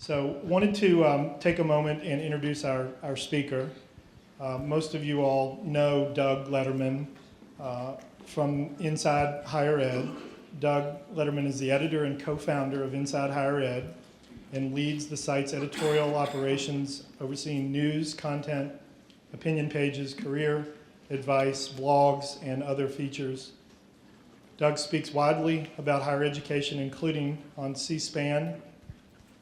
So wanted to take a moment and introduce our speaker. Most of you all know Doug Letterman from Inside Higher Ed. Doug Letterman is the editor and co-founder of Inside Higher Ed and leads the site's editorial operations, overseeing news, content, opinion pages, career advice, blogs, and other features. Doug speaks widely about higher education, including on C-SPAN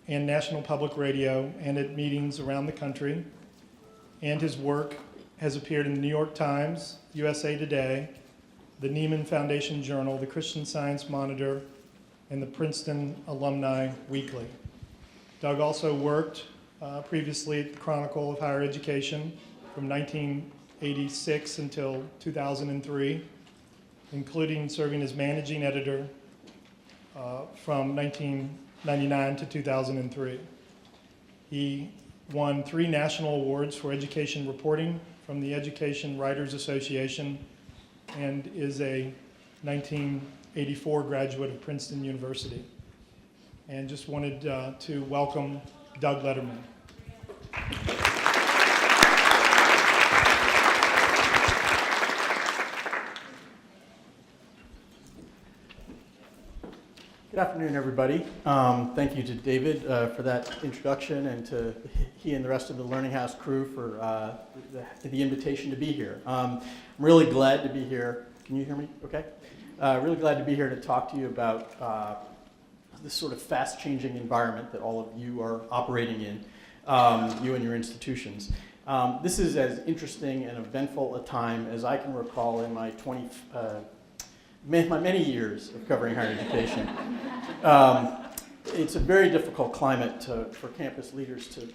and National Public Radio and at meetings around the country. And his work has appeared in the New York Times, USA Today, the Nieman Foundation Journal, the Christian Science Monitor, and the Princeton Alumni Weekly. Doug also worked previously at the Chronicle of Higher Education from 1986 until 2003, including serving as managing editor from 1999 to 2003. He won 3 national awards for education reporting from the Education Writers Association and is a 1984 graduate of Princeton University. And just wanted to welcome Doug Letterman. Good afternoon, everybody. Thank you to David for that introduction, and to he and the rest of the Learning House crew for the invitation to be here. I'm really glad to be here. Can you hear me okay? Really glad to be here to talk to you about this sort of fast-changing environment that all of you are operating in, you and your institutions. This is as interesting and eventful a time as I can recall in my my many years of covering higher education. It's a very difficult climate for campus leaders to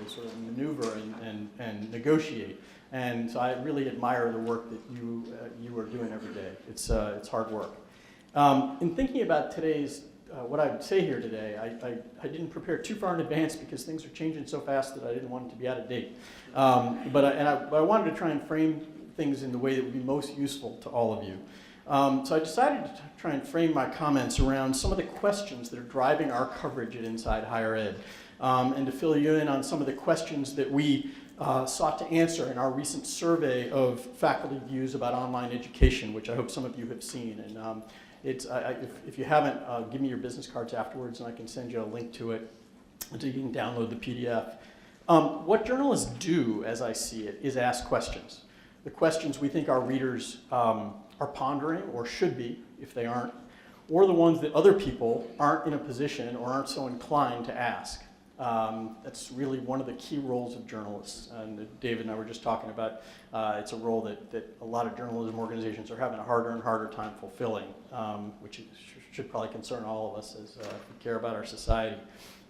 sort of maneuver and negotiate. And so I really admire the work that you are doing every day. It's hard work. In thinking about today's, what I would say here today, I didn't prepare too far in advance because things are changing so fast that I didn't want it to be out of date. But I wanted to try and frame things in the way that would be most useful to all of you. So I decided to try and frame my comments around some of the questions that are driving our coverage at Inside Higher Ed, and to fill you in on some of the questions that we sought to answer in our recent survey of faculty views about online education, which I hope some of you have seen. And if you haven't, give me your business cards afterwards and I can send you a link to it so you can download the PDF. What journalists do, as I see it, is ask questions. The questions we think our readers are pondering, or should be if they aren't, or the ones that other people aren't in a position or aren't so inclined to ask. That's really one of the key roles of journalists. And David and I were just talking about it's a role that a lot of journalism organizations are having a harder and harder time fulfilling, which should probably concern all of us as we care about our society.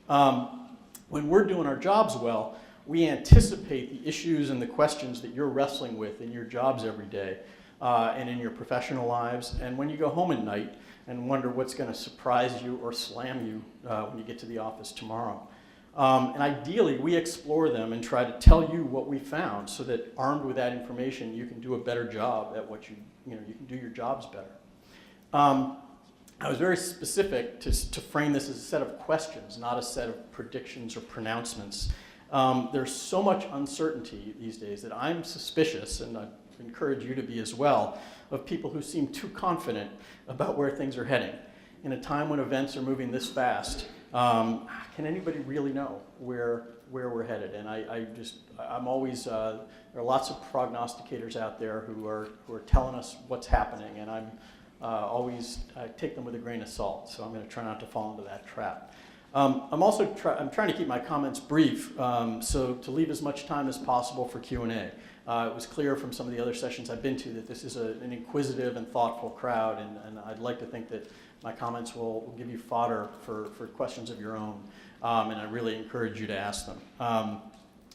When we're doing our jobs well, we anticipate the issues and the questions that you're wrestling with in your jobs every day. And in your professional lives, and when you go home at night and wonder what's going to surprise you or slam you when you get to the office tomorrow. And ideally, we explore them and try to tell you what we found so that armed with that information, you can do a better job at what you can do your jobs better. I was very specific to frame this as a set of questions, not a set of predictions or pronouncements. There's so much uncertainty these days that I'm suspicious, and I encourage you to be as well, of people who seem too confident about where things are heading. In a time when events are moving this fast, can anybody really know where we're headed? And I'm always, there are lots of prognosticators out there who are telling us what's happening, and I take them with a grain of salt, so I'm going to try not to fall into that trap. I'm trying to keep my comments brief, so to leave as much time as possible for Q&A. It was clear from some of the other sessions I've been to that this is an inquisitive and thoughtful crowd, and I'd like to think that my comments will give you fodder for questions of your own, and I really encourage you to ask them.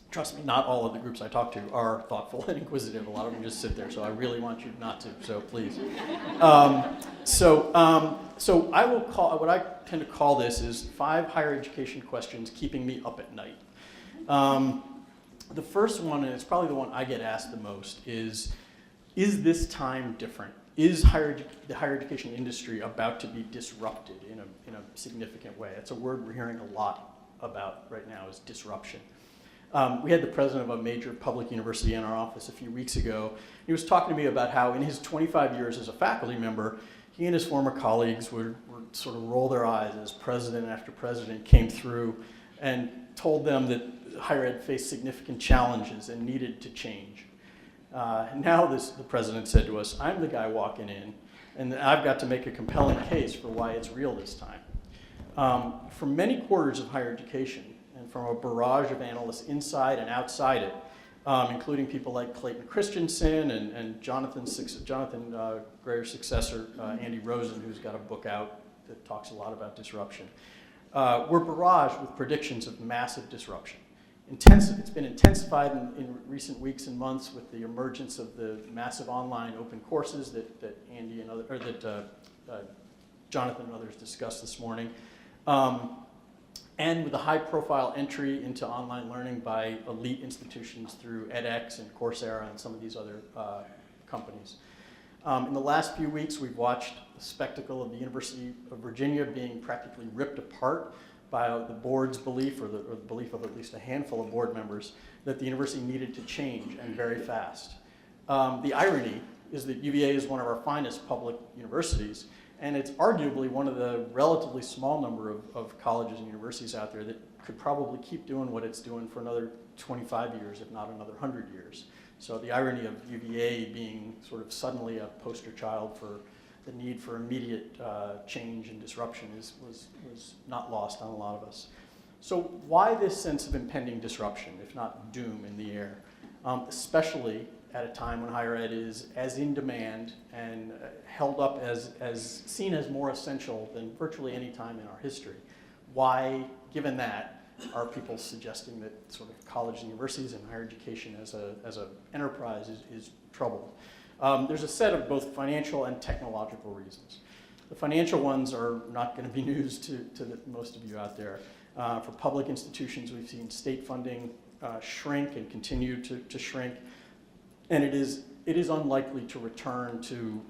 Trust me, not all of the groups I talk to are thoughtful and inquisitive. A lot of them just sit there, so I really want you not to, so please. So I will call, what I tend to call this is 5 higher education questions keeping me up at night. The first one, and it's probably the one I get asked the most, is this time different? Is the higher education industry about to be disrupted in a significant way? That's a word we're hearing a lot about right now is disruption. We had the president of a major public university in our office a few weeks ago. He was talking to me about how in his 25 years as a faculty member, he and his former colleagues would sort of roll their eyes as president after president came through and told them that higher ed faced significant challenges and needed to change. Now the president said to us, I'm the guy walking in, and I've got to make a compelling case for why it's real this time. From many quarters of higher education, and from a barrage of analysts inside and outside it, including people like Clayton Christensen and Jonathan Grayer's successor, Andy Rosen, who's got a book out that talks a lot about disruption. We're barraged with predictions of massive disruption. It's been intensified in recent weeks and months with the emergence of the massive online open courses that Andy and Jonathan and others discussed this morning. And with a high-profile entry into online learning by elite institutions through edX and Coursera and some of these other companies. In the last few weeks, we've watched the spectacle of the University of Virginia being practically ripped apart by the board's belief, or the belief of at least a handful of board members, that the university needed to change, and very fast. The irony is that UVA is one of our finest public universities, and it's arguably one of the relatively small number of colleges and universities out there that could probably keep doing what it's doing for another 25 years, if not another 100 years. So the irony of UVA being sort of suddenly a poster child for the need for immediate change and disruption was not lost on a lot of us. So why this sense of impending disruption, if not doom, in the air, especially at a time when higher ed is as in demand and held up as seen as more essential than virtually any time in our history? Why, given that, are people suggesting that sort of college and universities and higher education as an enterprise is troubled? There's a set of both financial and technological reasons. The financial ones are not going to be news to most of you out there. For public institutions, we've seen state funding shrink and continue to shrink, and it is unlikely to return to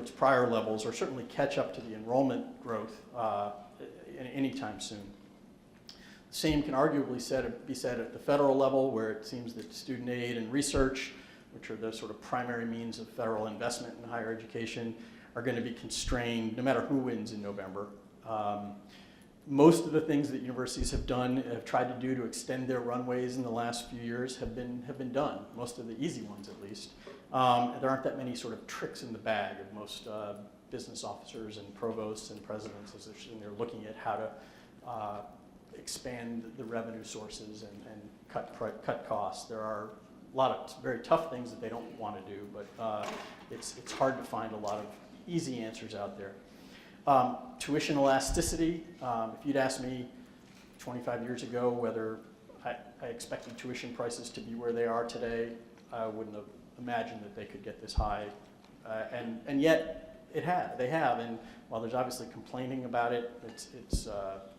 its prior levels, or certainly catch up to the enrollment growth anytime soon. The same can arguably be said at the federal level, where it seems that student aid and research, which are the sort of primary means of federal investment in higher education, are going to be constrained no matter who wins in November. Most of the things that universities have tried to do to extend their runways in the last few years have been done, most of the easy ones at least. There aren't that many sort of tricks in the bag of most business officers and provosts and presidents as they're looking at how to expand the revenue sources and cut costs. There are a lot of very tough things that they don't want to do, but it's hard to find a lot of easy answers out there. Tuition elasticity. If you'd asked me 25 years ago whether I expected tuition prices to be where they are today, I wouldn't have imagined that they could get this high. And yet they have. And while there's obviously complaining about it, it's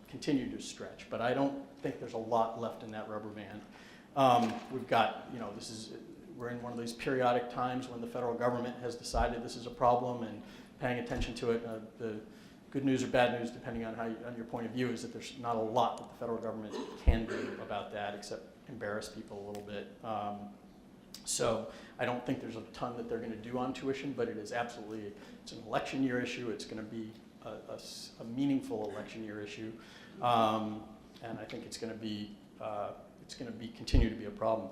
continued to stretch. But I don't think there's a lot left in that rubber band. We've got, we're in one of these periodic times when the federal government has decided this is a problem and paying attention to it. The good news or bad news, depending on your point of view, is that there's not a lot that the federal government can do about that, except embarrass people a little bit. So I don't think there's a ton that they're going to do on tuition, but it's an election year issue. It's going to be a meaningful election year issue, and I think it's going to continue to be a problem.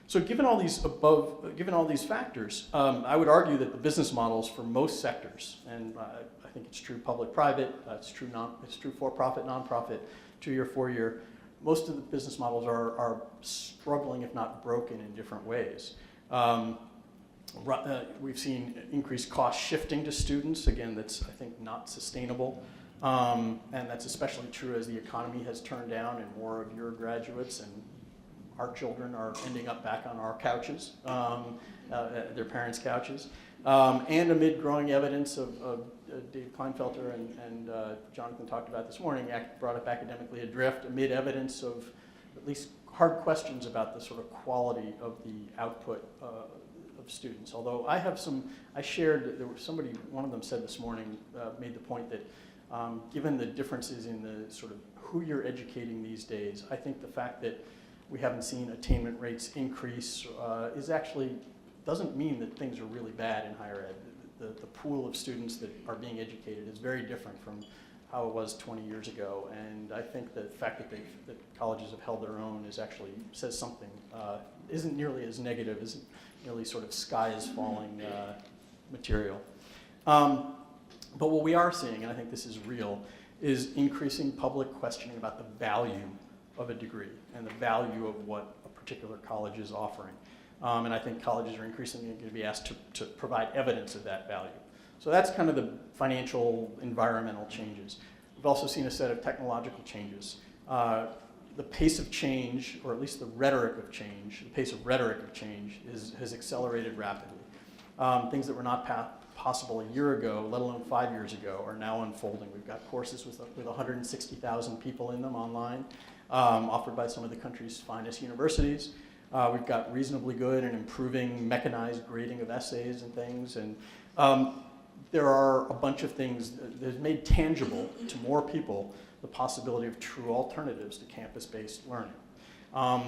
So given all these factors, I would argue that the business models for most sectors, and I think it's true public-private, it's true for-profit, nonprofit, 2-year, 4-year, most of the business models are struggling, if not broken, in different ways. We've seen increased cost shifting to students. Again, that's, I think, not sustainable. And that's especially true as the economy has turned down and more of your graduates and our children are ending up back on our couches, their parents' couches. And amid growing evidence of Dave Kleinfelter and Jonathan talked about this morning, brought up academically adrift, amid evidence of at least hard questions about the sort of quality of the output of students. Although I shared, one of them said this morning, made the point that Given the differences in the sort of who you're educating these days, I think the fact that we haven't seen attainment rates increase is actually, doesn't mean that things are really bad in higher ed. The pool of students that are being educated is very different from how it was 20 years ago, and I think the fact that colleges have held their own is actually says something, isn't nearly as negative, isn't nearly sort of sky is falling material. But what we are seeing, and I think this is real, is increasing public questioning about the value of a degree and the value of what a particular college is offering. And I think colleges are increasingly going to be asked to provide evidence of that value. So that's kind of the financial, environmental changes. We've also seen a set of technological changes. The pace of change, or at least the rhetoric of change, the pace of rhetoric of change has accelerated rapidly. Things that were not possible a year ago, let alone 5 years ago, are now unfolding. We've got courses with 160,000 people in them online, offered by some of the country's finest universities. We've got reasonably good and improving mechanized grading of essays and things. And there are a bunch of things that have made tangible to more people the possibility of true alternatives to campus-based learning.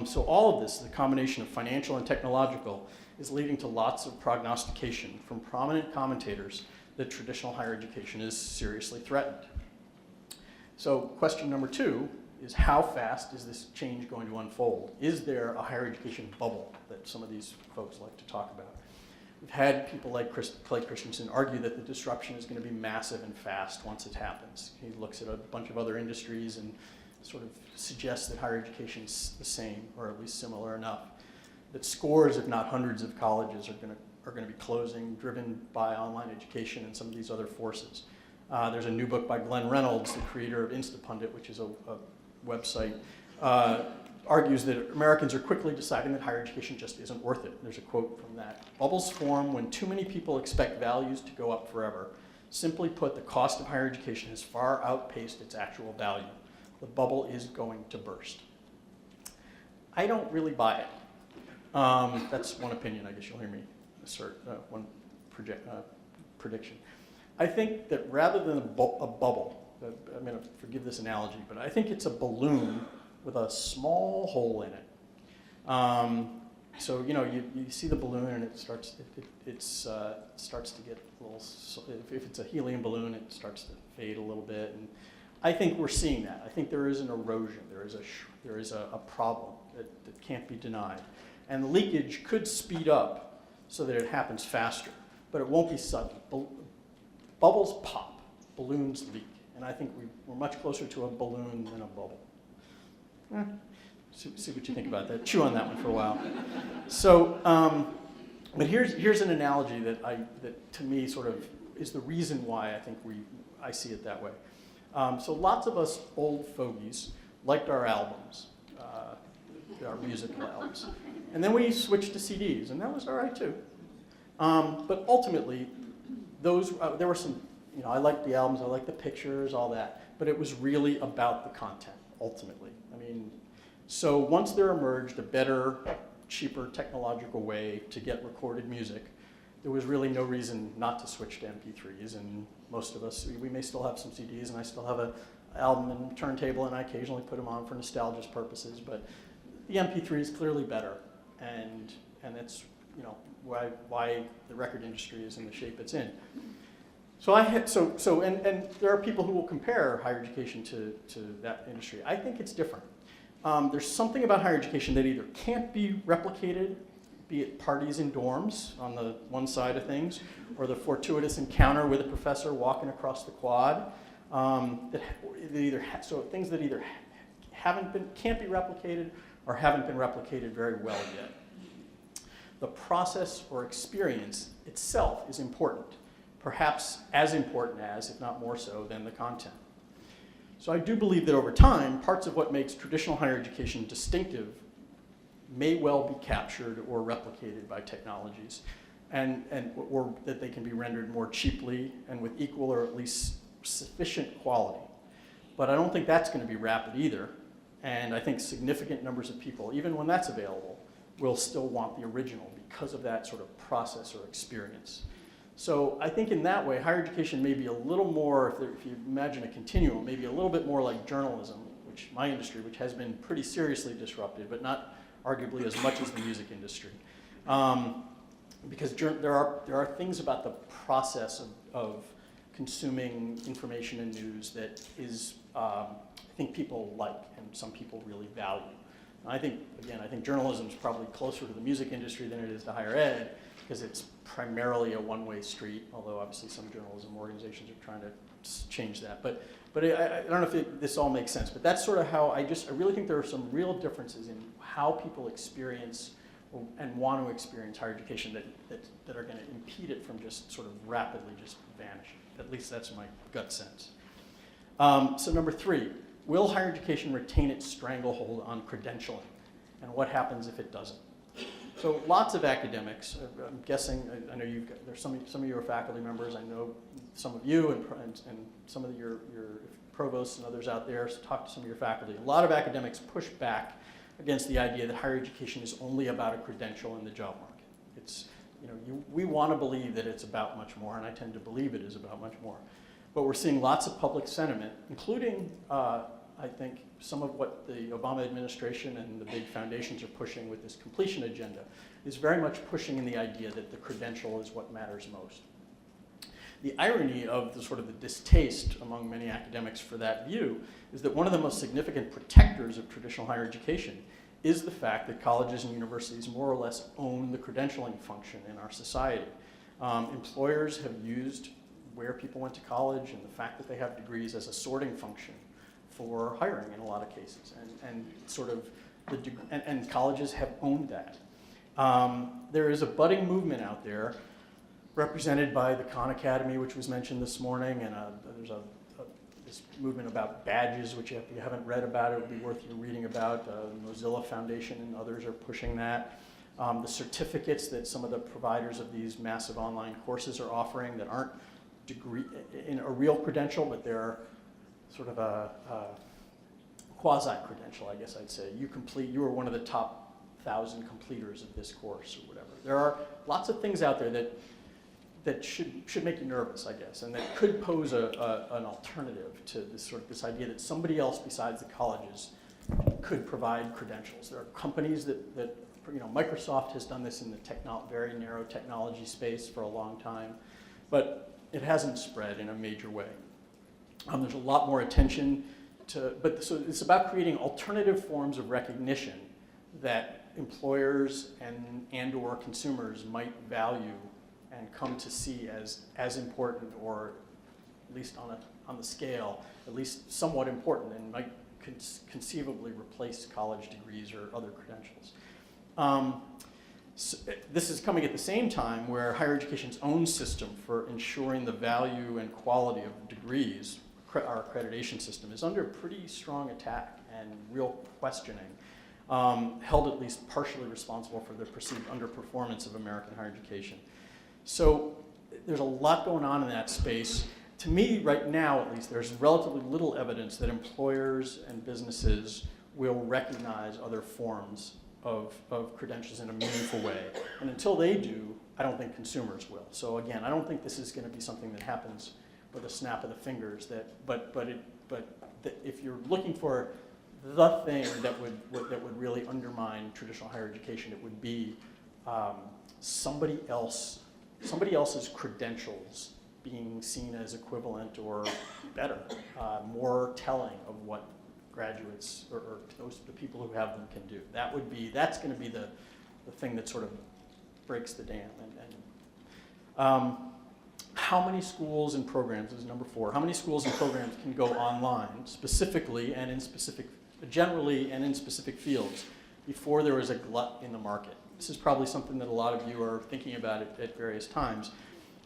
So all of this, the combination of financial and technological, is leading to lots of prognostication from prominent commentators that traditional higher education is seriously threatened. So question number 2 is, how fast is this change going to unfold? Is there a higher education bubble that some of these folks like to talk about? We've had people like Clay Christensen argue that the disruption is going to be massive and fast once it happens. He looks at a bunch of other industries and sort of suggests that higher education is the same, or at least similar enough. That scores, if not hundreds, of colleges are going to be closing, driven by online education and some of these other forces. There's a new book by Glenn Reynolds, the creator of Instapundit, which is a website, argues that Americans are quickly deciding that higher education just isn't worth it. There's a quote from that. Bubbles form when too many people expect values to go up forever. Simply put, the cost of higher education has far outpaced its actual value. The bubble is going to burst. I don't really buy it. That's one opinion, I guess you'll hear me assert, one prediction. I think that rather than a bubble, I'm going to forgive this analogy, but I think it's a balloon with a small hole in it. So you know, you see the balloon and it starts to get a little. If it's a helium balloon, it starts to fade a little bit, and I think we're seeing that. I think there is an erosion. There is a problem that can't be denied, and the leakage could speed up so that it happens faster, but it won't be sudden. Bubbles pop, balloons leak, and I think we're much closer to a balloon than a bubble. See what you think about that. Chew on that one for a while. So, but here's an analogy that to me sort of is the reason why I think I see it that way. So lots of us old fogies liked our albums, our musical albums, and then we switched to CDs, and that was all right too. But ultimately, there were some, you know, I liked the albums, I liked the pictures, all that, but it was really about the content, ultimately. I mean, so once there emerged a better, cheaper technological way to get recorded music, there was really no reason not to switch to MP3s, and most of us, we may still have some CDs, and I still have an album and turntable, and I occasionally put them on for nostalgia purposes, but the MP3 is clearly better, and that's, you know, why the record industry is in the shape it's in. So and there are people who will compare higher education to that industry. I think it's different. There's something about higher education that either can't be replicated, be it parties in dorms on the one side of things, or the fortuitous encounter with a professor walking across the quad. Things that either can't be replicated or haven't been replicated very well yet. The process or experience itself is important, perhaps as important as, if not more so, than the content. So I do believe that over time, parts of what makes traditional higher education distinctive may well be captured or replicated by technologies, or that they can be rendered more cheaply and with equal or at least sufficient quality. But I don't think that's going to be rapid either, and I think significant numbers of people, even when that's available, will still want the original because of that sort of process or experience. So I think in that way, higher education may be a little more, if you imagine a continuum, maybe a little bit more like journalism, which my industry, which has been pretty seriously disrupted, but not arguably as much as the music industry. Because there are things about the process of consuming information and news that is, I think people like and some people really value. And I think journalism is probably closer to the music industry than it is to higher ed, because it's primarily a one-way street, although obviously some journalism organizations are trying to change that. But I don't know if this all makes sense, but that's sort of how I really think there are some real differences in how people experience and want to experience higher education that are going to impede it from just sort of rapidly just vanishing. At least that's my gut sense. So number 3, will higher education retain its stranglehold on credentialing? And what happens if it doesn't? So lots of academics, I'm guessing, I know there's some of you are faculty members, I know some of you and some of your provosts and others out there, so talk to some of your faculty. A lot of academics push back against the idea that higher education is only about a credential in the job market. It's, we want to believe that it's about much more, and I tend to believe it is about much more. But we're seeing lots of public sentiment, including, I think, some of what the Obama administration and the big foundations are pushing with this completion agenda, is very much pushing in the idea that the credential is what matters most. The irony of the sort of the distaste among many academics for that view is that one of the most significant protectors of traditional higher education is the fact that colleges and universities more or less own the credentialing function in our society. Employers have used where people went to college and the fact that they have degrees as a sorting function for hiring in a lot of cases, and colleges have owned that. There is a budding movement out there represented by the Khan Academy, which was mentioned this morning, and there's this movement about badges, which if you haven't read about, it would be worth you reading about. The Mozilla Foundation and others are pushing that. The certificates that some of the providers of these massive online courses are offering that aren't in a real credential, but they're sort of a quasi-credential, I guess I'd say. You were one of the top 1,000 completers of this course or whatever. There are lots of things out there that should make you nervous, I guess, and that could pose an alternative to this idea that somebody else besides the colleges could provide credentials. There are companies that Microsoft has done this in the very narrow technology space for a long time, but it hasn't spread in a major way. There's a lot more attention so it's about creating alternative forms of recognition that employers and or consumers might value and come to see as important, or at least on the scale, at least somewhat important, and might conceivably replace college degrees or other credentials. So this is coming at the same time where higher education's own system for ensuring the value and quality of degrees, our accreditation system, is under pretty strong attack and real questioning, held at least partially responsible for the perceived underperformance of American higher education. So there's a lot going on in that space. To me, right now at least, there's relatively little evidence that employers and businesses will recognize other forms of credentials in a meaningful way. And until they do, I don't think consumers will. So again, I don't think this is going to be something that happens with a snap of the fingers. But if you're looking for the thing that would really undermine traditional higher education, it would be somebody else's credentials being seen as equivalent or better, more telling of what graduates or the people who have them can do. That's going to be the thing that sort of breaks the dam. How many schools and programs, this is number 4, how many schools and programs can go online specifically and generally and in specific fields before there is a glut in the market? This is probably something that a lot of you are thinking about at various times.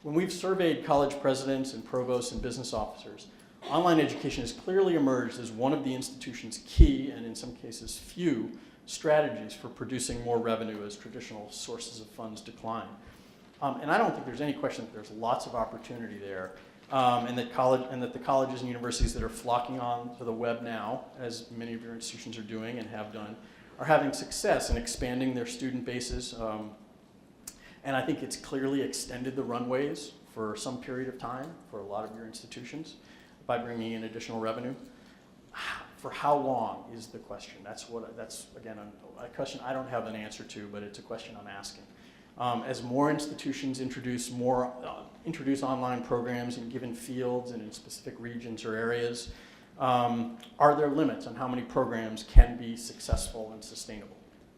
When we've surveyed college presidents and provosts and business officers, online education has clearly emerged as one of the institution's key, and in some cases few, strategies for producing more revenue as traditional sources of funds decline. And I don't think there's any question that there's lots of opportunity there, and that the colleges and universities that are flocking on to the web now, as many of your institutions are doing and have done, are having success in expanding their student bases. And I think it's clearly extended the runways for some period of time for a lot of your institutions by bringing in additional revenue. For how long is the question? That's again a question I don't have an answer to, but it's a question I'm asking. As more institutions introduce online programs in given fields and in specific regions or areas, are there limits on how many programs can be successful and sustainable?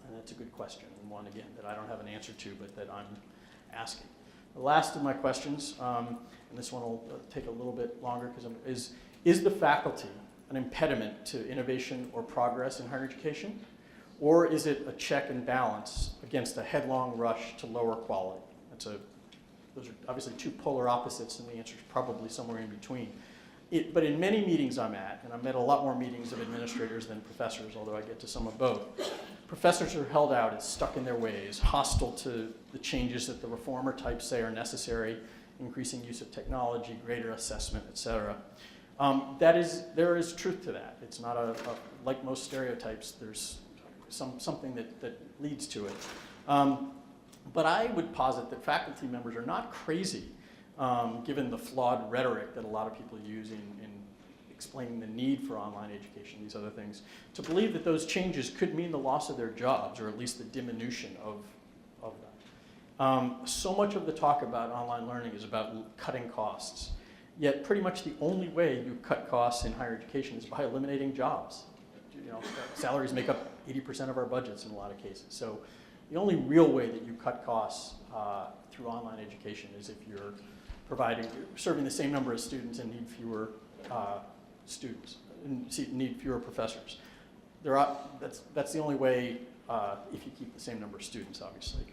And that's a good question, and one again that I don't have an answer to, but that I'm asking. The last of my questions, and this one will take a little bit longer, is the faculty an impediment to innovation or progress in higher education? Or is it a check and balance against a headlong rush to lower quality? Those are obviously two polar opposites, and the answer is probably somewhere in between. But in many meetings I'm at, and I've met a lot more meetings of administrators than professors, although I get to some of both, professors are held out as stuck in their ways, hostile to the changes that the reformer types say are necessary, increasing use of technology, greater assessment, et cetera. There is truth to that. It's not like most stereotypes, there's something that leads to it. But I would posit that faculty members are not crazy, given the flawed rhetoric that a lot of people use in explaining the need for online education, these other things, to believe that those changes could mean the loss of their jobs, or at least the diminution of them. So much of the talk about online learning is about cutting costs. Yet pretty much the only way you cut costs in higher education is by eliminating jobs. Salaries make up 80% of our budgets in a lot of cases. So the only real way that you cut costs through online education is if you're serving the same number of students and need fewer need fewer professors. That's the only way if you keep the same number of students, obviously.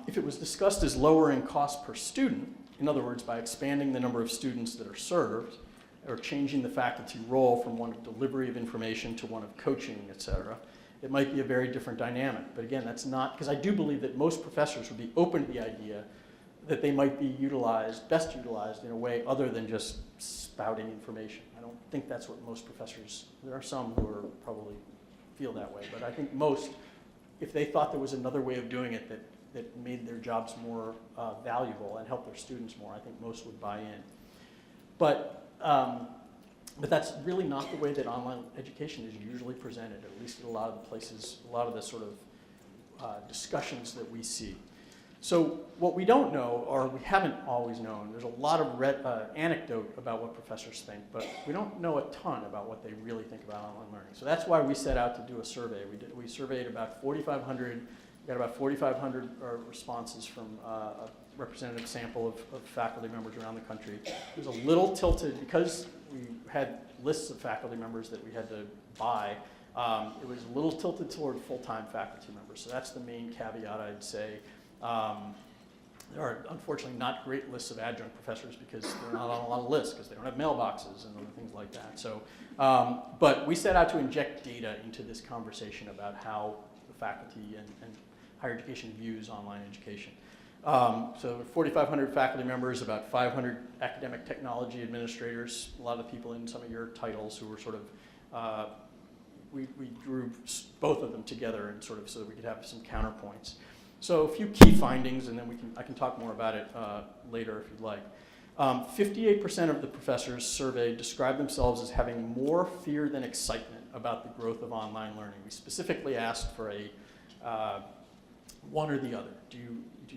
If it was discussed as lowering cost per student, in other words, by expanding the number of students that are served, or changing the faculty role from one of delivery of information to one of coaching, et cetera, it might be a very different dynamic. But again, that's not, because I do believe that most professors would be open to the idea that they might be best utilized in a way other than just spouting information. I don't think that's what most professors, there are some who are probably feel that way, but I think most, if they thought there was another way of doing it that made their jobs more valuable and helped their students more, I think most would buy in. But that's really not the way that online education is usually presented, at least at a lot of the places, a lot of the sort of discussions that we see. So what we don't know, or we haven't always known, there's a lot of anecdote about what professors think, but we don't know a ton about what they really think about online learning. So that's why we set out to do a survey. We surveyed about 4,500, got about 4,500 responses from a representative sample of faculty members around the country. It was a little tilted, because we had lists of faculty members that we had to buy, it was a little tilted toward full-time faculty members. So that's the main caveat, I'd say. There are unfortunately not great lists of adjunct professors because they're not on a lot of lists because they don't have mailboxes and other things like that. So, but we set out to inject data into this conversation about how the faculty and higher education views online education. So 4,500 faculty members, about 500 academic technology administrators, a lot of people in some of your titles who were sort of, we drew both of them together and sort of so that we could have some counterpoints. So a few key findings, and then I can talk more about it later if you'd like. 58% of the professors surveyed described themselves as having more fear than excitement about the growth of online learning. We specifically asked for a one or the other. Do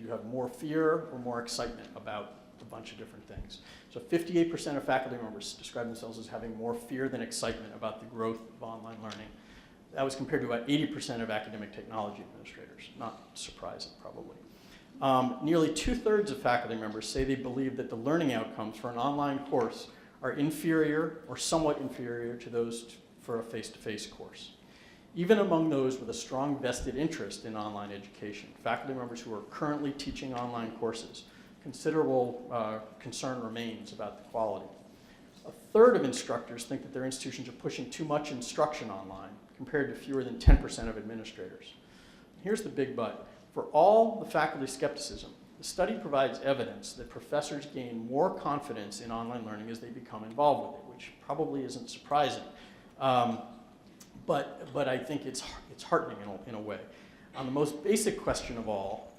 you have more fear or more excitement about a bunch of different things? So 58% of faculty members described themselves as having more fear than excitement about the growth of online learning. That was compared to about 80% of academic technology administrators. Not surprising, probably. Nearly 2/3 of faculty members say they believe that the learning outcomes for an online course are inferior or somewhat inferior to those for a face-to-face course. Even among those with a strong vested interest in online education, faculty members who are currently teaching online courses, considerable concern remains about the quality. 1/3 of instructors think that their institutions are pushing too much instruction online, compared to fewer than 10% of administrators. Here's the big but. For all the faculty skepticism, the study provides evidence that professors gain more confidence in online learning as they become involved with it, which probably isn't surprising. But I think it's heartening in a way. On the most basic question of all,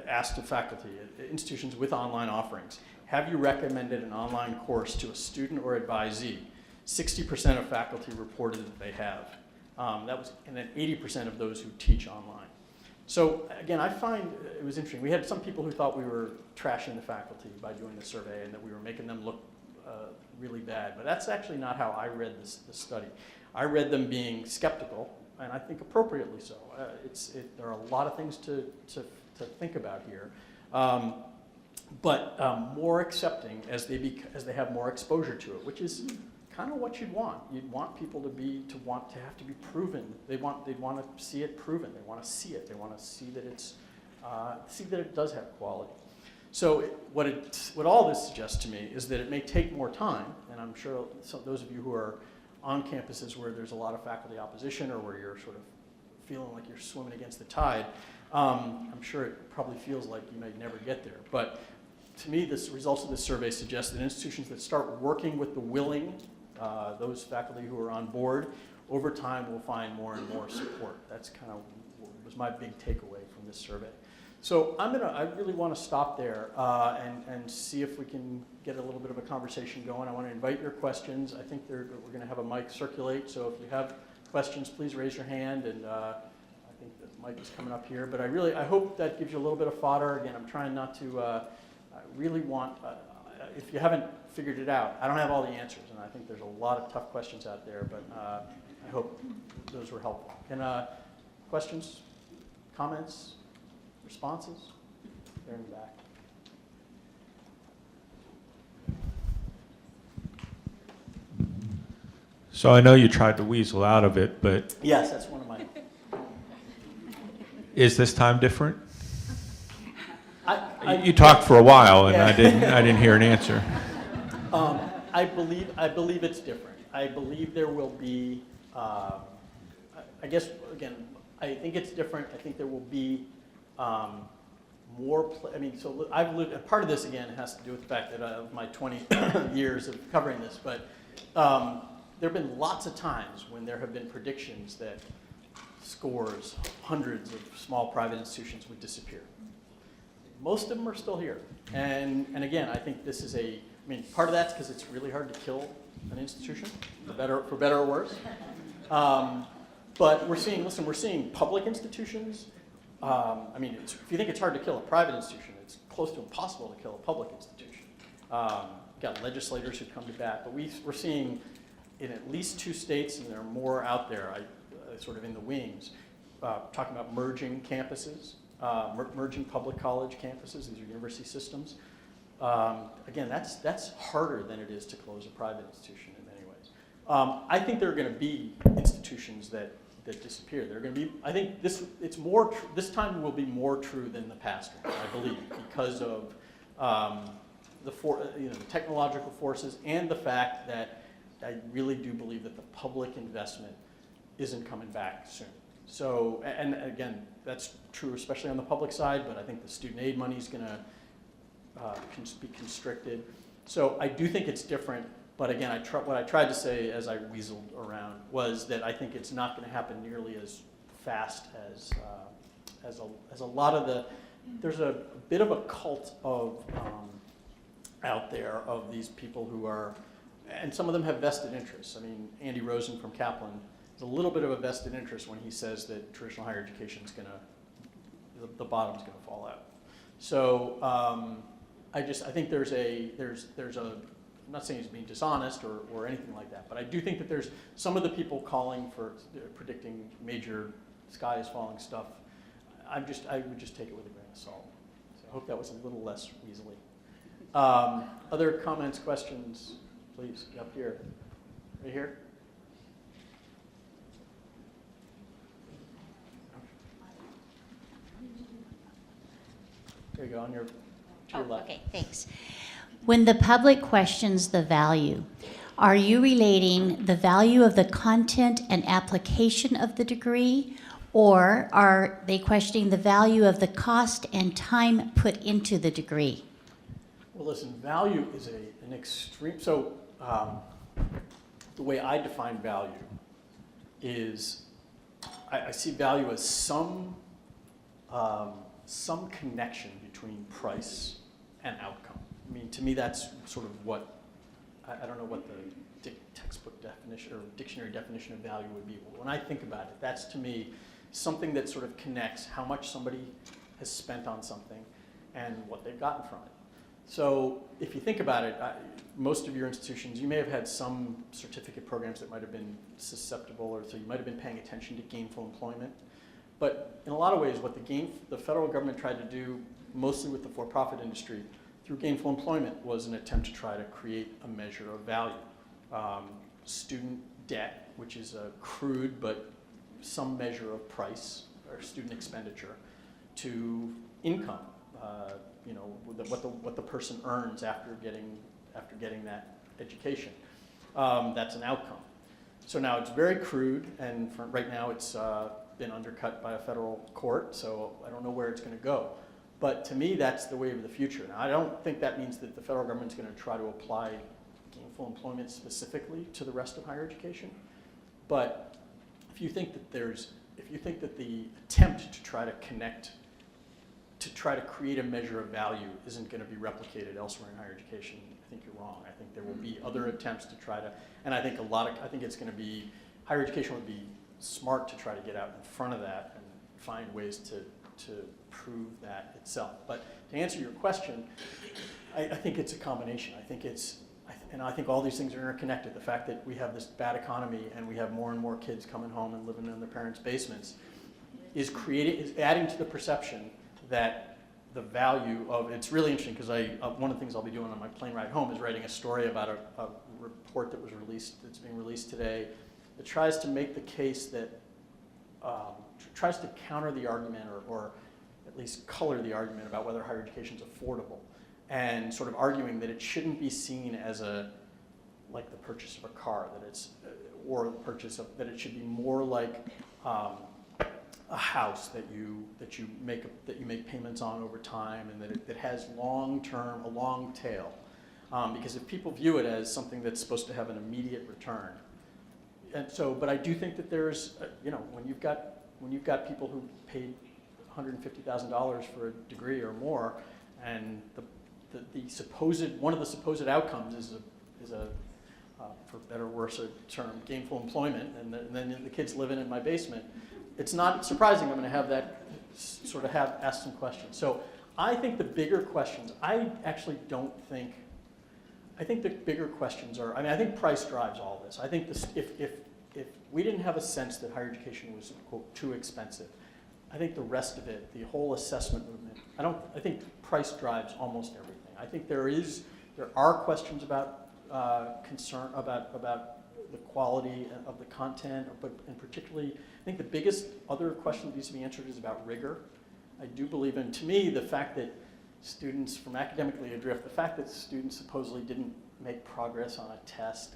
asked of faculty at institutions with online offerings, have you recommended an online course to a student or advisee? 60% of faculty reported that they have. And then 80% of those who teach online. So again, I find it was interesting. We had some people who thought we were trashing the faculty by doing the survey and that we were making them look really bad. But that's actually not how I read this study. I read them being skeptical, and I think appropriately so. There are a lot of things to think about here. But more accepting as they have more exposure to it, which is kind of what you'd want. You'd want people to have to be proven. They'd want to see it proven. They want to see it. They want to see that it does have quality. So what all this suggests to me is that it may take more time, and I'm sure those of you who are on campuses where there's a lot of faculty opposition or where you're sort of feeling like you're swimming against the tide, I'm sure it probably feels like you may never get there. But to me, the results of this survey suggest that institutions that start working with the willing, those faculty who are on board, over time will find more and more support. That's kind of was my big takeaway from this survey. So I really want to stop there and see if we can get a little bit of a conversation going. I want to invite your questions. I think we're going to have a mic circulate, so if you have questions, please raise your hand, and I think the mic is coming up here. But I hope that gives you a little bit of fodder. Again, I'm trying not to, I really want, if you haven't figured it out, I don't have all the answers, and I think there's a lot of tough questions out there, but I hope those were helpful. Questions, comments? Responses? There in the back. So I know you tried to weasel out of it, but Yes, that's one of my. is this time different? You I talked for a while, and Yeah. I didn't hear an answer. I believe it's different. I believe there will be. I guess again, I think it's different. I think there will be. So I've lived, and part of this again has to do with the fact that of my 20 years of covering this, but there have been lots of times when there have been predictions that scores, hundreds of small private institutions would disappear. Most of them are still here. And again, I think this is part of that's because it's really hard to kill an institution, for better or worse. But we're seeing public institutions. If you think it's hard to kill a private institution, it's close to impossible to kill a public institution. Got legislators who come to bat, but we're seeing in at least 2 states, and there are more out there, sort of in the wings, talking about merging campuses, merging public college campuses. These are university systems. Again, that's harder than it is to close a private institution in many ways. I think there are going to be institutions that disappear. They're going to be. I think this time will be more true than the past one, I believe, because of the technological forces and the fact that I really do believe that the public investment isn't coming back soon. So, and again, that's true especially on the public side, but I think the student aid money is going to be constricted. So I do think it's different. But again, what I tried to say as I weaseled around was that I think it's not going to happen nearly as fast as a lot of the. There's a bit of a cult of out there of these people who are, and some of them have vested interests. I mean, Andy Rosen from Kaplan has a little bit of a vested interest when he says that traditional higher education is the bottom's going to fall out. So I think there's a. I'm not saying he's being dishonest or anything like that, but I do think that there's some of the people calling for predicting major sky is falling stuff. I would just take it with a grain of salt. So I hope that was a little less weaselly. Other comments, questions, please, up here. Right here. There you go, to your left. Okay, thanks. When the public questions the value, are you relating the value of the content and application of the degree, or are they questioning the value of the cost and time put into the degree? Well, listen, value is an extreme. So the way I define value is I see value as some some connection between price and outcome. I mean, to me, that's sort of what, I don't know what the textbook definition or dictionary definition of value would be, but when I think about it, that's to me something that sort of connects how much somebody has spent on something and what they've gotten from it. So if you think about it, most of your institutions, you may have had some certificate programs that might have been susceptible, or so you might have been paying attention to gainful employment. But in a lot of ways, what the federal government tried to do, mostly with the for-profit industry, through gainful employment, was an attempt to try to create a measure of value. Student debt, which is a crude but some measure of price or student expenditure, to income, you know, what the person earns after getting that education. That's an outcome. So now it's very crude, and right now it's been undercut by a federal court, so I don't know where it's going to go. But to me, that's the way of the future. Now, I don't think that means that the federal government's going to try to apply gainful employment specifically to the rest of higher education. But if you think that the attempt to try to connect, to try to create a measure of value isn't going to be replicated elsewhere in higher education, I think you're wrong. I think there will be other attempts to try to, and I think it's going to be, higher education would be smart to try to get out in front of that and find ways to prove that itself. But to answer your question, I think it's a combination. I think all these things are interconnected. The fact that we have this bad economy and we have more and more kids coming home and living in their parents' basements is adding to the perception that the value of, it's really interesting because one of the things I'll be doing on my plane ride home is writing a story about a report that's being released today that tries to make the case that, tries to counter the argument or at least color the argument about whether higher education is affordable, and sort of arguing that it shouldn't be seen as like the purchase of a car, or the purchase of, that it should be more like a house that you make payments on over time, and that it has a long tail. Because if people view it as something that's supposed to have an immediate return, and so, but I do think that there's, when you've got people who paid $150,000 for a degree or more, and one of the supposed outcomes is a for better or worse a term, gainful employment, and then the kids living in my basement, it's not surprising I'm going to have that ask some questions. So I think the bigger questions, I think the bigger questions are, I think price drives all this. I think if we didn't have a sense that higher education was, quote, too expensive, I think the rest of it, the whole assessment movement, I think price drives almost everything. I think there are questions about concern about the quality of the content, but in particularly, I think the biggest other question that needs to be answered is about rigor. I do believe in, to me, the fact that students from academically adrift, the fact that students supposedly didn't make progress on a test,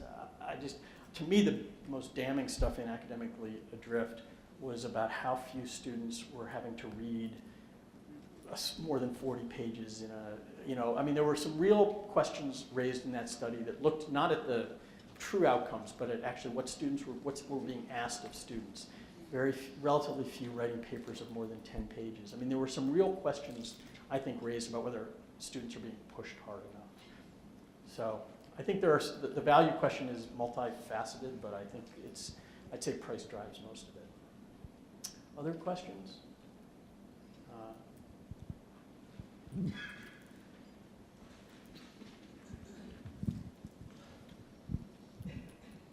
to me, the most damning stuff in academically adrift was about how few students were having to read more than 40 pages in there were some real questions raised in that study that looked not at the true outcomes, but at actually what were being asked of students. Relatively few writing papers of more than 10 pages. There were some real questions, I think, raised about whether students are being pushed hard enough. So I think the value question is multifaceted, but I think I'd say price drives most of it. Other questions?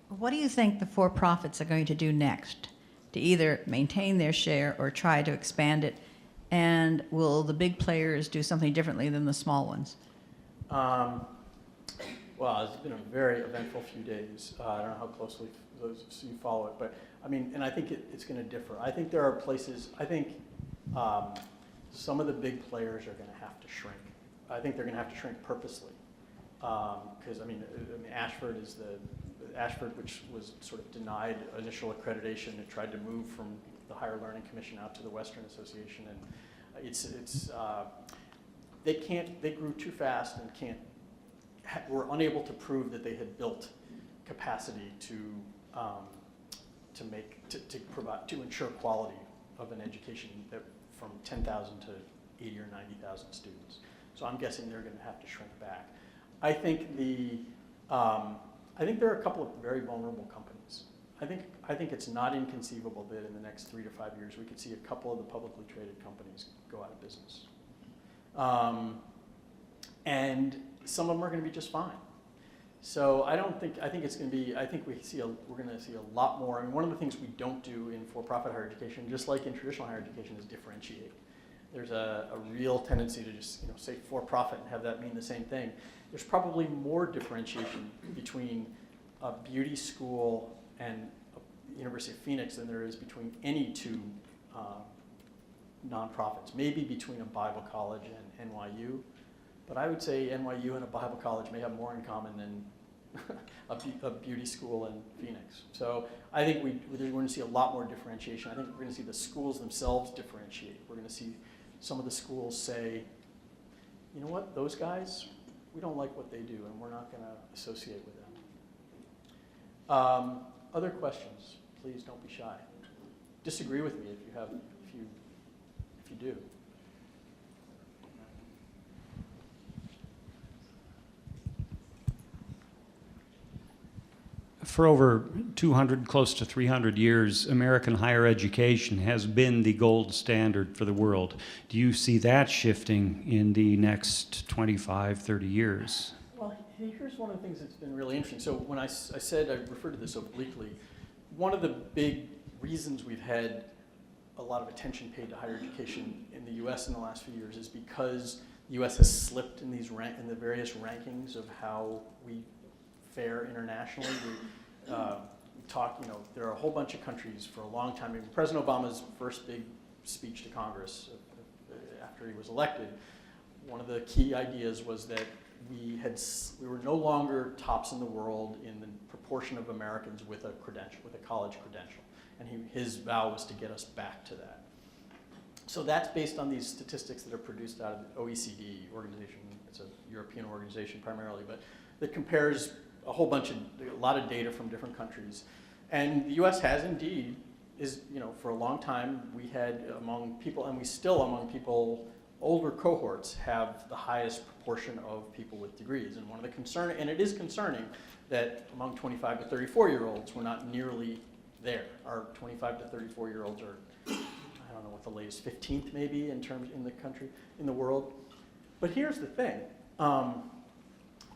What do you think the for-profits are going to do next to either maintain their share or try to expand it? And will the big players do something differently than the small ones? Well, it's been a very eventful few days. I don't know how closely those of you follow it, but and I think it's going to differ. I think there are places, some of the big players are going to have to shrink. I think they're going to have to shrink purposely. Because, Ashford, which was sort of denied initial accreditation, it tried to move from the Higher Learning Commission out to the Western Association, and they grew too fast and were unable to prove that they had built capacity to ensure quality of an education that from 10,000 to 80 or 90,000 students. So I'm guessing they're going to have to shrink back. I think there are a couple of very vulnerable companies. I think it's not inconceivable that in the next 3 to 5 years we could see a couple of the publicly traded companies go out of business. And some of them are going to be just fine. So I think it's going to be, we're going to see a lot more. I mean, one of the things we don't do in for-profit higher education, just like in traditional higher education, is differentiate. There's a real tendency to just say for-profit and have that mean the same thing. There's probably more differentiation between a beauty school and University of Phoenix than there is between any two nonprofits. Maybe between a Bible college and NYU, but I would say NYU and a Bible college may have more in common than a beauty school in Phoenix. So I think we're going to see a lot more differentiation. I think we're going to see the schools themselves differentiate. We're going to see some of the schools say, you know what, those guys, we don't like what they do, and we're not going to associate with them. Other questions? Please don't be shy. Disagree with me if you do. For over 200, close to 300 years, American higher education has been the gold standard for the world. Do you see that shifting in the next 25, 30 years? Well, here's one of the things that's been really interesting. So when I said, I referred to this obliquely, one of the big reasons we've had a lot of attention paid to higher education in the US in the last few years is because the US has slipped in in the various rankings of how we fare internationally. We talk, there are a whole bunch of countries for a long time. I mean, President Obama's first big speech to Congress after he was elected, one of the key ideas was that we were no longer tops in the world in the proportion of Americans with a college credential. And his vow was to get us back to that. So that's based on these statistics that are produced out of the OECD organization. It's a European organization primarily, but that compares a lot of data from different countries. And the US has indeed, for a long time, we had among people, and we still among people, older cohorts have the highest proportion of people with degrees. And and it is concerning that among 25 to 34-year-olds, we're not nearly there. Our 25 to 34-year-olds are, I don't know what the latest, 15th maybe in the world. But here's the thing.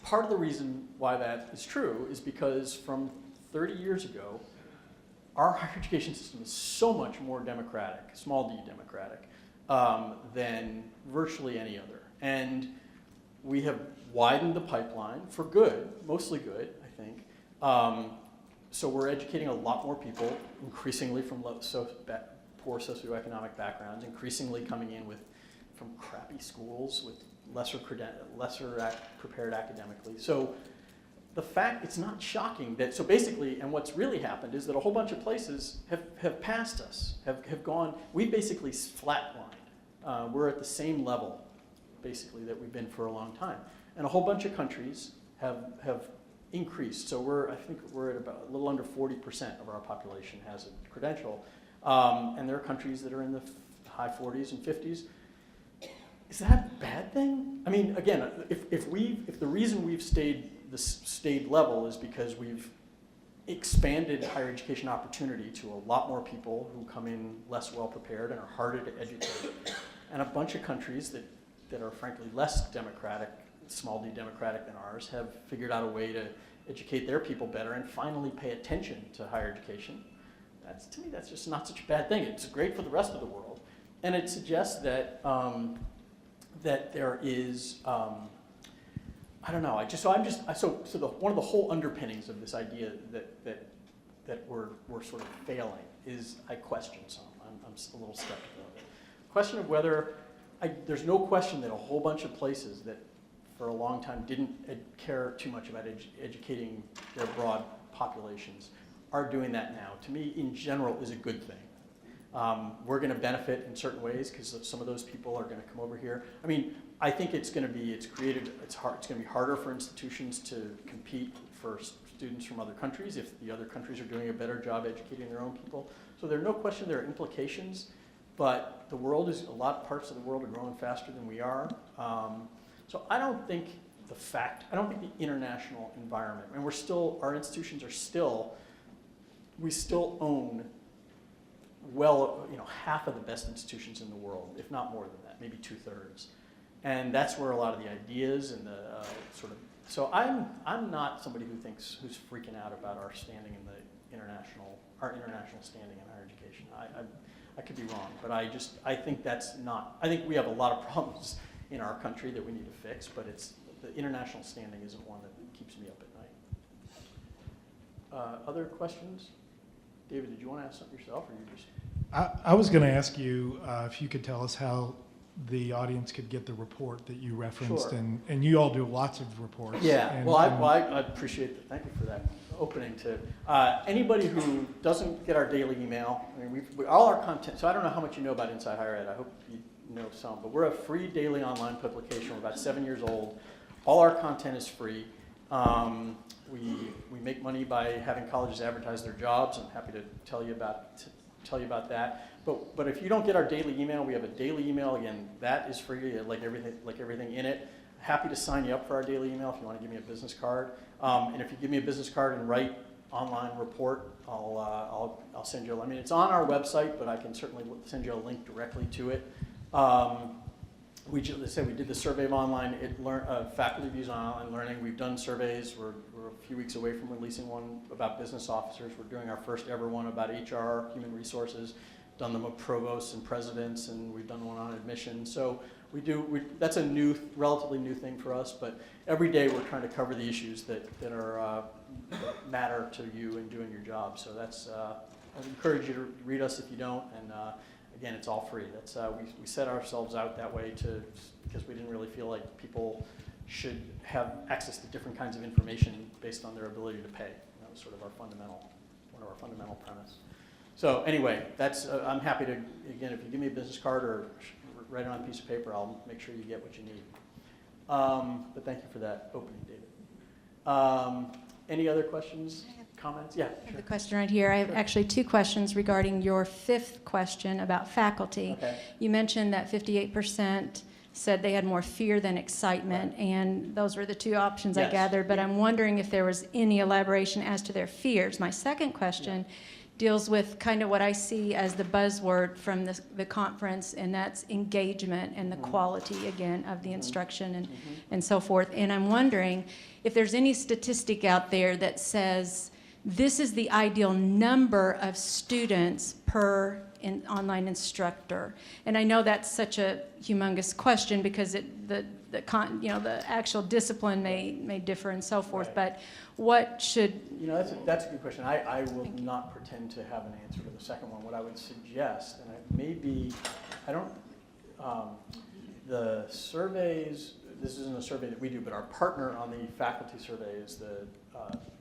Part of the reason why that is true is because from 30 years ago, our higher education system is so much more democratic, small d democratic, than virtually any other. And we have widened the pipeline for good, mostly good, I think. So we're educating a lot more people, increasingly from poor socioeconomic backgrounds, increasingly coming in from crappy schools with lesser prepared academically. So the fact, it's not shocking that, so basically, and what's really happened is that a whole bunch of places have passed us, have gone, we basically flatlined. We're at the same level, basically, that we've been for a long time. And a whole bunch of countries have increased. So I think we're at about a little under 40% of our population has a credential. And there are countries that are in the high 40s and 50s. Is that a bad thing? I mean, again, if the reason we've stayed level is because we've expanded higher education opportunity to a lot more people who come in less well prepared and are harder to educate, and a bunch of countries that are frankly less democratic, small d democratic than ours, have figured out a way to educate their people better and finally pay attention to higher education. To me, that's just not such a bad thing. It's great for the rest of the world, and it suggests that that there is, I don't know. One of the whole underpinnings of this idea that we're sort of failing is I question some. I'm a little skeptical of it. Question of whether there's no question that a whole bunch of places that for a long time didn't care too much about educating their broad populations are doing that now. To me, in general, is a good thing. We're going to benefit in certain ways because some of those people are going to come over here. I mean, I think it's going to be harder for institutions to compete for students from other countries if the other countries are doing a better job educating their own people. So there's no question there are implications, but a lot of parts of the world are growing faster than we are. So I don't think the international environment, and our institutions are still, we still own half of the best institutions in the world, if not more than that, maybe 2/3. And that's where a lot of the ideas and the so I'm not somebody who's freaking out about our standing in the international standing in higher education. I could be wrong, but I think I think we have a lot of problems in our country that we need to fix, but the international standing isn't one that keeps me up at night. Other questions? David, did you want to ask something yourself, or you just? I was going to ask you if you could tell us how the audience could get the report that you referenced, Sure. and you all do lots of reports. Yeah, and, well, I appreciate that. Thank you for that opening to anybody who doesn't get our daily email. I mean, all our content. So I don't know how much you know about Inside Higher Ed. I hope you know some, but we're a free daily online publication. We're about 7 years old. All our content is free. We make money by having colleges advertise their jobs. I'm happy to tell you about that. But if you don't get our daily email, we have a daily email. Again, that is free, like everything in it. Happy to sign you up for our daily email if you want to give me a business card. And if you give me a business card and write online report, I'll send you. I mean, it's on our website, but I can certainly send you a link directly to it. We did the survey of online faculty views on online learning. We've done surveys. We're a few weeks away from releasing one about business officers. We're doing our first ever one about HR, human resources. Done them of provosts and presidents, and we've done one on admission. So that's a relatively new thing for us. But every day we're trying to cover the issues that matter to you in doing your job. So that's I encourage you to read us if you don't. And again, it's all free. That's we set ourselves out that way because we didn't really feel like people should have access to different kinds of information based on their ability to pay. That was sort of one of our fundamental premise. So anyway, I'm happy to, again, if you give me a business card or write it on a piece of paper, I'll make sure you get what you need. But thank you for that opening, David. Any other questions, comments? Yeah, I sure. have a question right here. I have actually 2 questions regarding your 5th question about faculty. Okay. You mentioned that 58% said they had more fear than excitement, Right. and those were the 2 options I Yes. gathered, but I'm wondering if there was any elaboration as to their fears. My second question deals with kind of what I see as the buzzword from the conference, and that's engagement and the quality, again, of the instruction and so forth. And I'm wondering if there's any statistic out there that says this is the ideal number of students per online instructor. And I know that's such a humongous question because the actual discipline may differ and so forth, Right. but what should... That's a good question. I will not pretend to have an answer to the second one. What I would suggest, and the surveys, this isn't a survey that we do, but our partner on the faculty survey is the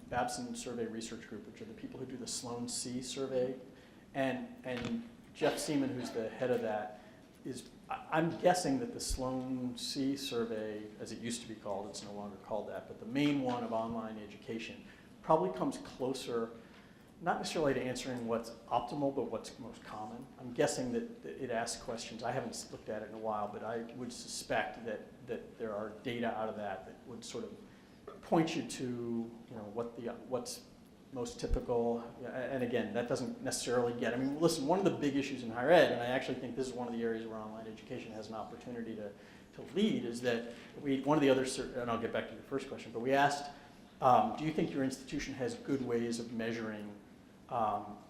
Babson Survey Research Group, which are the people who do the Sloan C survey. And Jeff Seaman, who's the head of that, I'm guessing that the Sloan C survey, as it used to be called, it's no longer called that, but the main one of online education probably comes closer, not necessarily to answering what's optimal, but what's most common. I'm guessing that it asks questions. I haven't looked at it in a while, but I would suspect that there are data out of that would sort of point you to what's most typical, and again, that doesn't necessarily get, listen, one of the big issues in higher ed, and I actually think this is one of the areas where online education has an opportunity to lead, is that one of the other, and I'll get back to your first question, but we asked, do you think your institution has good ways of measuring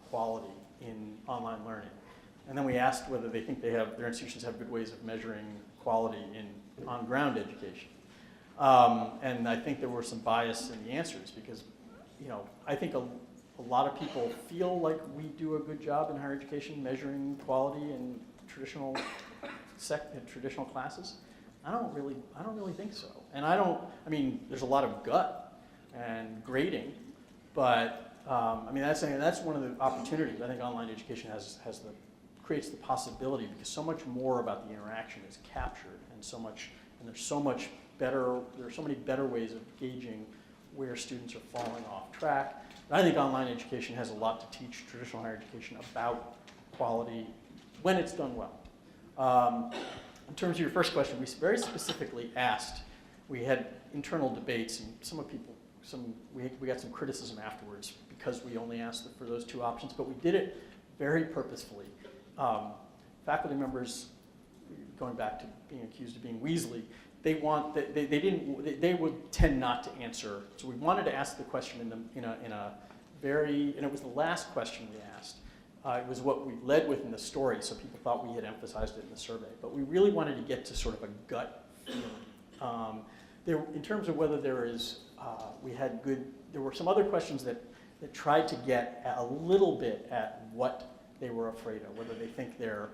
quality in online learning? And then we asked whether they think their institutions have good ways of measuring quality in on-ground education. And I think there were some bias in the answers because I think a lot of people feel like we do a good job in higher education measuring quality in traditional classes. I don't really think so. And there's a lot of gut and grading, but that's one of the opportunities. I think online education creates the possibility because so much more about the interaction is captured, and there's so many better ways of gauging where students are falling off track. And I think online education has a lot to teach traditional higher education about quality when it's done well. In terms of your first question, we very specifically asked, we had internal debates, and we got some criticism afterwards because we only asked for those two options, but we did it very purposefully. Faculty members, going back to being accused of being Weasley, they would tend not to answer. So we wanted to ask the question in a very, and it was the last question we asked. It was what we led with in the story, so people thought we had emphasized it in the survey. But we really wanted to get to sort of a gut feeling. In terms of whether there is, there were some other questions that tried to get a little bit at what they were afraid of, whether they think their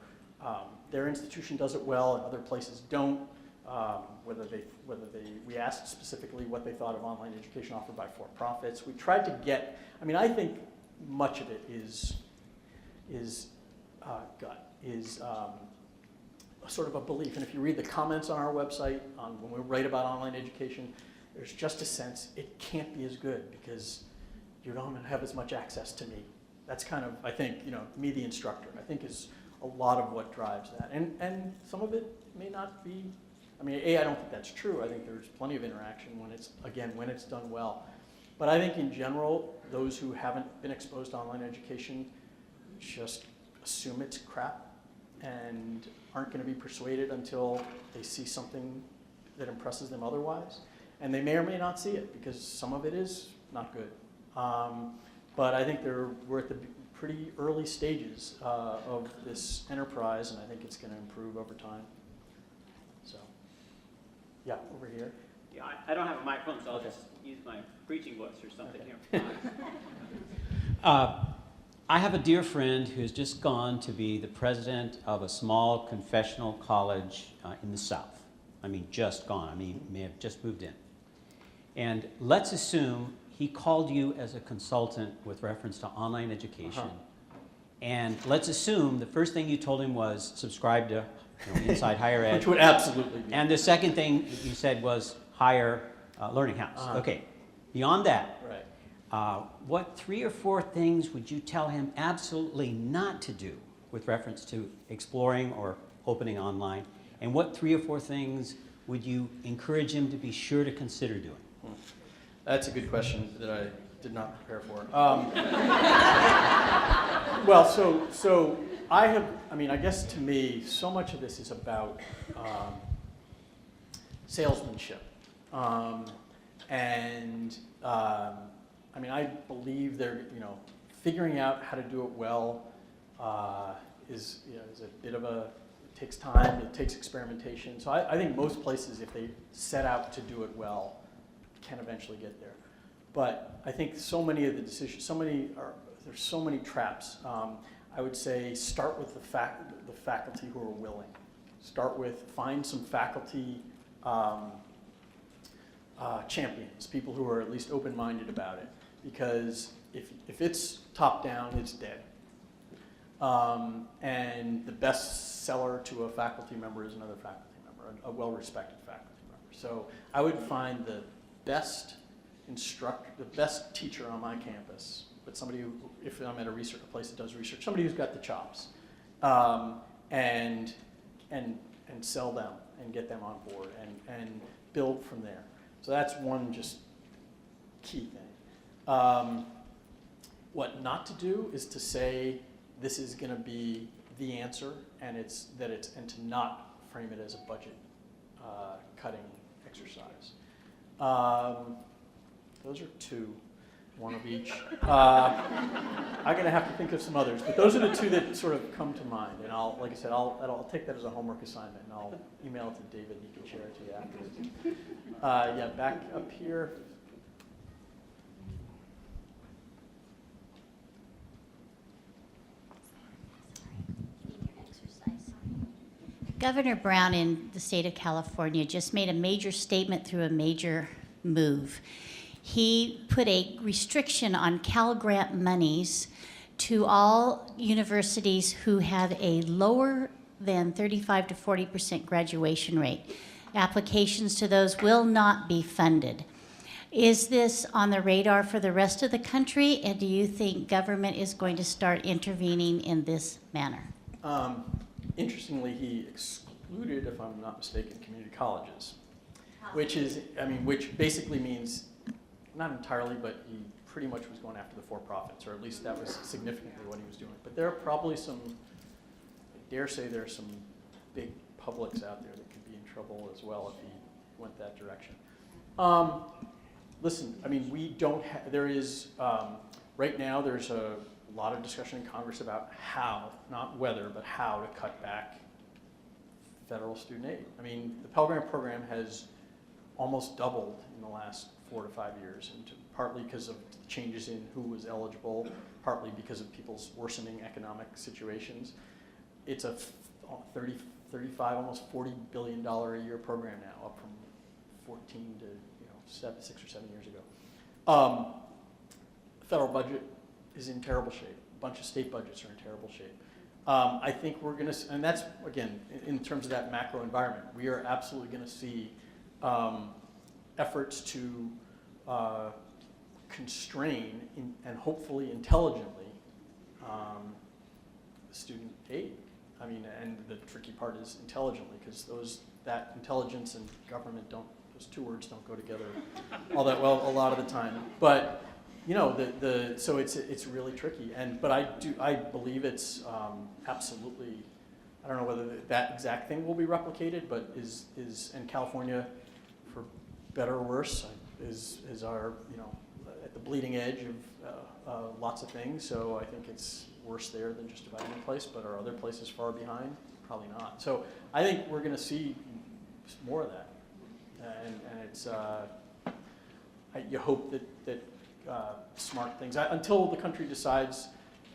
institution does it well and other places don't, we asked specifically what they thought of online education offered by for-profits. We tried to get, I think much of it is gut, is sort of a belief. And if you read the comments on our website, when we write about online education, there's just a sense it can't be as good because you don't have as much access to me. That's kind of, I think, me the instructor, I think is a lot of what drives that. And some of it may not be, I don't think that's true. I think there's plenty of interaction when it's done well. But I think in general, those who haven't been exposed to online education just assume it's crap and aren't going to be persuaded until they see something that impresses them otherwise. And they may or may not see it because some of it is not good. But I think we're at the pretty early stages of this enterprise, and I think it's going to improve over time. So, yeah, over here. Yeah, I don't have a microphone, so I'll just use my preaching voice or something here. I have a dear friend who's just gone to be the president of a small confessional college in the South. Just gone. May have just moved in. And let's assume he called you as a consultant with reference to online education. And let's assume the first thing you told him was subscribe to Inside Higher Ed. Which would absolutely be. And the second thing you said was hire Learning House. Okay. Beyond that, right. What 3 or 4 things would you tell him absolutely not to do with reference to exploring or opening online? And what 3 or 4 things would you encourage him to be sure to consider doing? That's a good question that I did not prepare for. Well, so I guess to me, so much of this is about salesmanship. I believe figuring out how to do it well is a bit of it takes time, it takes experimentation. So I think most places, if they set out to do it well, can eventually get there. But I think so many of the decisions, there's so many traps. I would say start with the faculty who are willing. Find some faculty champions, people who are at least open-minded about it. Because if it's top-down, it's dead. And the best seller to a faculty member is another faculty member, a well-respected faculty member. So I would find the best instructor, the best teacher on my campus, but somebody who, if I'm at a place that does research, somebody who's got the chops, and sell them and get them on board and build from there. So that's one just key thing. What not to do is to say this is going to be the answer, and to not frame it as a budget cutting exercise. Those are 2, 1 of each. I'm going to have to think of some others, but those are the 2 that sort of come to mind. And like I said, I'll take that as a homework assignment, and I'll email it to David, and he can share it to you afterwards. Yeah, back up here. Governor Brown in the state of California just made a major statement through a major move. He put a restriction on Cal Grant monies to all universities who have a lower than 35 to 40% graduation rate. Applications to those will not be funded. Is this on the radar for the rest of the country, and do you think government is going to start intervening in this manner? Interestingly, he excluded, if I'm not mistaken, community colleges, which is, I mean, which basically means, not entirely, but he pretty much was going after the for-profits, or at least that was significantly what he was doing. But there are probably some, I dare say there are some big publics out there that could be in trouble as well if he went that direction. Listen, I mean, we don't have, there is, right now there's a lot of discussion in Congress about how, not whether, but how to cut back federal student aid. I mean, the Pell Grant program has almost doubled in the last 4 to 5 years, and partly because of changes in who was eligible, partly because of people's worsening economic situations. It's a 30, 35, almost $40 billion a year program now, up from 14 to 6 or 7 years ago. The federal budget is in terrible shape. A bunch of state budgets are in terrible shape. I think we're going to, and that's, again, in terms of that macro environment, we are absolutely going to see efforts to constrain and hopefully intelligently student aid. I mean, and the tricky part is intelligently, because that intelligence and government don't, those two words don't go together all that well a lot of the time. But so it's really tricky. But I believe it's absolutely, I don't know whether that exact thing will be replicated, but and California, for better or worse, is our, at the bleeding edge of lots of things. So I think it's worse there than just about any place, but are other places far behind? Probably not. So I think we're going to see more of that. And it's, you hope that smart things, until the country decides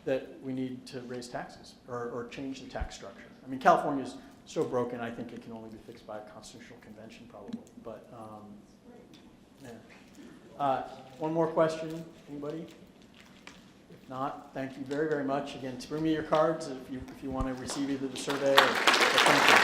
that we need to raise taxes or change the tax structure. I mean, California's so broken, I think it can only be fixed by a constitutional convention probably. But, yeah. One more question, anybody? If not, thank you very, very much. Again, bring me your cards if you want to receive either the survey or thank you.